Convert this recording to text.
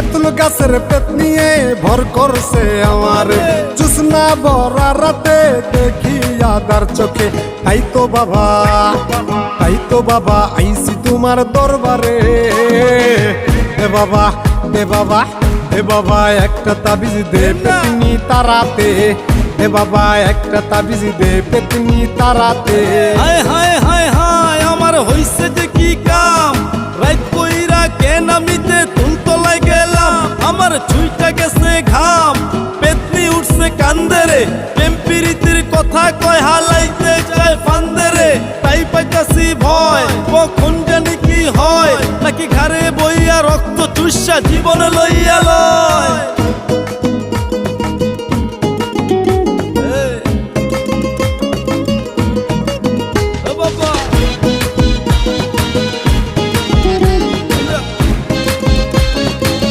তেঁতুল গাছের পেট নিয়ে ভর করছে আমার জুসনা ভরা রাতে দেখি আদার চোখে। তাই তো বাবা আইছি তোমার দরবারে। এ বাবা এ বাবা এ বাবা একটা তাবিজ দে পেতনি তারাতে। এ বাবা একটা তাবিজ দে পেতনি তারাতে। হায় হায় হায় হায় আমার হইছে যে কি কাম, রাত কইরা কেন আমিতে তুলতলায় গেলাম। আমার ছুইটা গেছে ঘাম, পেতনি উঠছে কান্দেরে, টেম্পিরিতির কথা কয় হালাইতে যায় ফান্দেরে। তাই পাইতাছি ভয় কখন জানি কি হয়, নাকি ঘাড়ে বইয়া রক্ত চুষা জীবন লইয়া লয়।